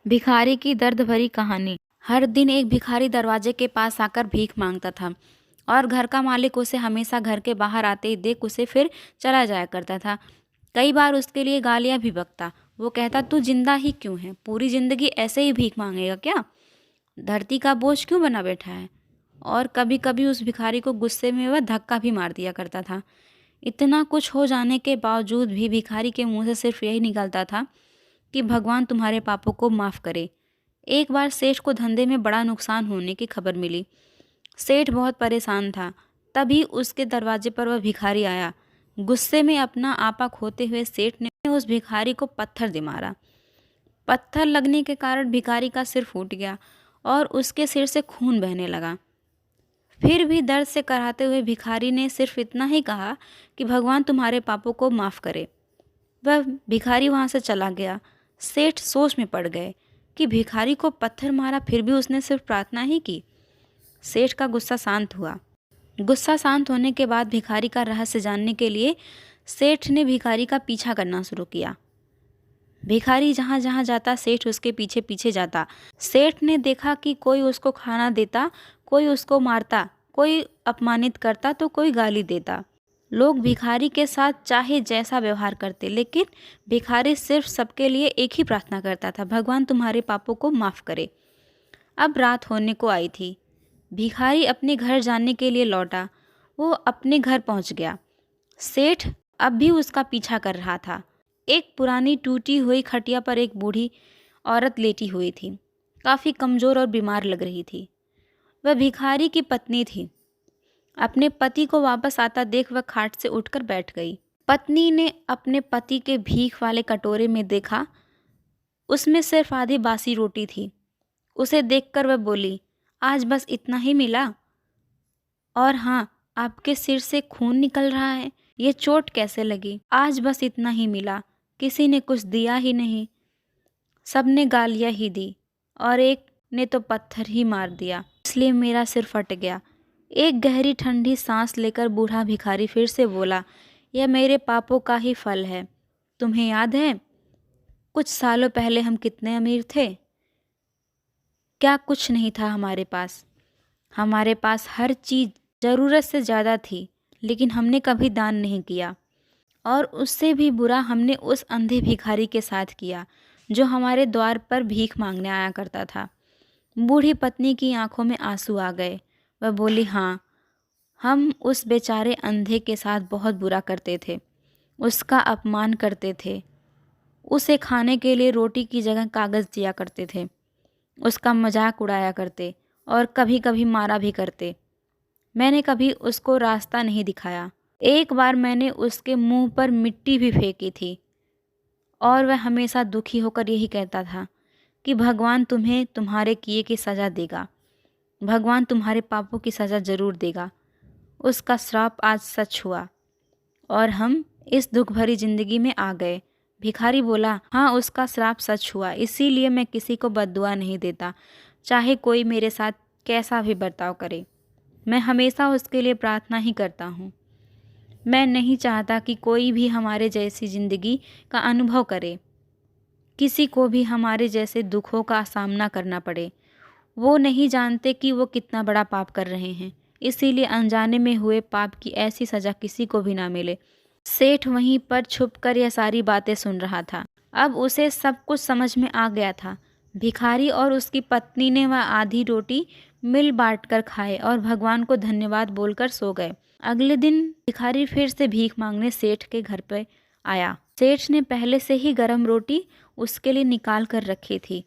भिखारी की दर्द भरी कहानी। हर दिन एक भिखारी दरवाजे के पास आकर भीख मांगता था और घर का मालिक उसे हमेशा घर के बाहर आते ही देख उसे फिर चला जाया करता था। कई बार उसके लिए गालियां भी बकता। वो कहता, तू जिंदा ही क्यों है? पूरी जिंदगी ऐसे ही भीख मांगेगा क्या? धरती का बोझ क्यों बना बैठा है? और कभी कभी उस भिखारी को गुस्से में वह धक्का भी मार दिया करता था। इतना कुछ हो जाने के बावजूद भी भिखारी के मुंह से सिर्फ यही निकलता था कि भगवान तुम्हारे पापों को माफ़ करे। एक बार सेठ को धंधे में बड़ा नुकसान होने की खबर मिली। सेठ बहुत परेशान था। तभी उसके दरवाजे पर वह भिखारी आया। गुस्से में अपना आपा खोते हुए सेठ ने उस भिखारी को पत्थर दे मारा। पत्थर लगने के कारण भिखारी का सिर फूट गया और उसके सिर से खून बहने लगा। फिर भी दर्द से कराहते हुए भिखारी ने सिर्फ इतना ही कहा कि भगवान तुम्हारे पापों को माफ़ करे। वह भिखारी वहाँ से चला गया। सेठ सोच में पड़ गए कि भिखारी को पत्थर मारा, फिर भी उसने सिर्फ प्रार्थना ही की। सेठ का गुस्सा शांत हुआ। गुस्सा शांत होने के बाद भिखारी का रहस्य जानने के लिए सेठ ने भिखारी का पीछा करना शुरू किया। भिखारी जहाँ जहाँ जाता सेठ उसके पीछे पीछे जाता। सेठ ने देखा कि कोई उसको खाना देता, कोई उसको मारता, कोई अपमानित करता तो कोई गाली देता। लोग भिखारी के साथ चाहे जैसा व्यवहार करते, लेकिन भिखारी सिर्फ सबके लिए एक ही प्रार्थना करता था, भगवान तुम्हारे पापों को माफ़ करे। अब रात होने को आई थी। भिखारी अपने घर जाने के लिए लौटा। वो अपने घर पहुंच गया। सेठ अब भी उसका पीछा कर रहा था। एक पुरानी टूटी हुई खटिया पर एक बूढ़ी औरत लेटी हुई थी। काफ़ी कमज़ोर और बीमार लग रही थी। वह भिखारी की पत्नी थी। अपने पति को वापस आता देख वह खाट से उठकर बैठ गई। पत्नी ने अपने पति के भीख वाले कटोरे में देखा, उसमें सिर्फ आधी बासी रोटी थी। उसे देखकर वह बोली, आज बस इतना ही मिला? और हाँ, आपके सिर से खून निकल रहा है, ये चोट कैसे लगी? आज बस इतना ही मिला, किसी ने कुछ दिया ही नहीं। सबने गालियाँ ही दी और एक ने तो पत्थर ही मार दिया, इसलिए मेरा सिर फट गया। एक गहरी ठंडी सांस लेकर बूढ़ा भिखारी फिर से बोला, यह मेरे पापों का ही फल है। तुम्हें याद है कुछ सालों पहले हम कितने अमीर थे? क्या कुछ नहीं था हमारे पास। हमारे पास हर चीज़ ज़रूरत से ज़्यादा थी, लेकिन हमने कभी दान नहीं किया। और उससे भी बुरा हमने उस अंधे भिखारी के साथ किया जो हमारे द्वार पर भीख मांगने आया करता था। बूढ़ी पत्नी की आंखों में आंसू आ गए। वह बोली, हाँ, हम उस बेचारे अंधे के साथ बहुत बुरा करते थे, उसका अपमान करते थे, उसे खाने के लिए रोटी की जगह कागज़ दिया करते थे, उसका मजाक उड़ाया करते और कभी कभी मारा भी करते। मैंने कभी उसको रास्ता नहीं दिखाया। एक बार मैंने उसके मुंह पर मिट्टी भी फेंकी थी और वह हमेशा दुखी होकर यही कहता था कि भगवान तुम्हें तुम्हारे किए की सज़ा देगा, भगवान तुम्हारे पापों की सज़ा ज़रूर देगा। उसका श्राप आज सच हुआ और हम इस दुख भरी ज़िंदगी में आ गए। भिखारी बोला, हाँ, उसका श्राप सच हुआ, इसीलिए मैं किसी को बद्दुआ नहीं देता, चाहे कोई मेरे साथ कैसा भी बर्ताव करे। मैं हमेशा उसके लिए प्रार्थना ही करता हूँ। मैं नहीं चाहता कि कोई भी हमारे जैसी ज़िंदगी का अनुभव करे, किसी को भी हमारे जैसे दुखों का सामना करना पड़े। वो नहीं जानते कि वो कितना बड़ा पाप कर रहे हैं, इसीलिए अनजाने में हुए पाप की ऐसी सज़ा किसी को भी ना मिले। सेठ वहीं पर छुपकर यह सारी बातें सुन रहा था। अब उसे सब कुछ समझ में आ गया था। भिखारी और उसकी पत्नी ने वह आधी रोटी मिल बांट कर खाए और भगवान को धन्यवाद बोलकर सो गए। अगले दिन भिखारी फिर से भीख मांगने सेठ के घर पर आया। सेठ ने पहले से ही गरम रोटी उसके लिए निकाल कर रखी थी।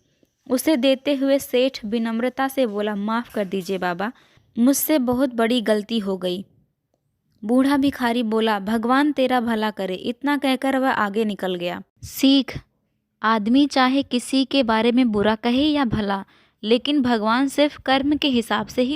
उसे देते हुए सेठ विनम्रता से बोला, माफ़ कर दीजिए बाबा, मुझसे बहुत बड़ी गलती हो गई। बूढ़ा भिखारी बोला, भगवान तेरा भला करे। इतना कहकर वह आगे निकल गया। सीख, आदमी चाहे किसी के बारे में बुरा कहे या भला, लेकिन भगवान सिर्फ कर्म के हिसाब से ही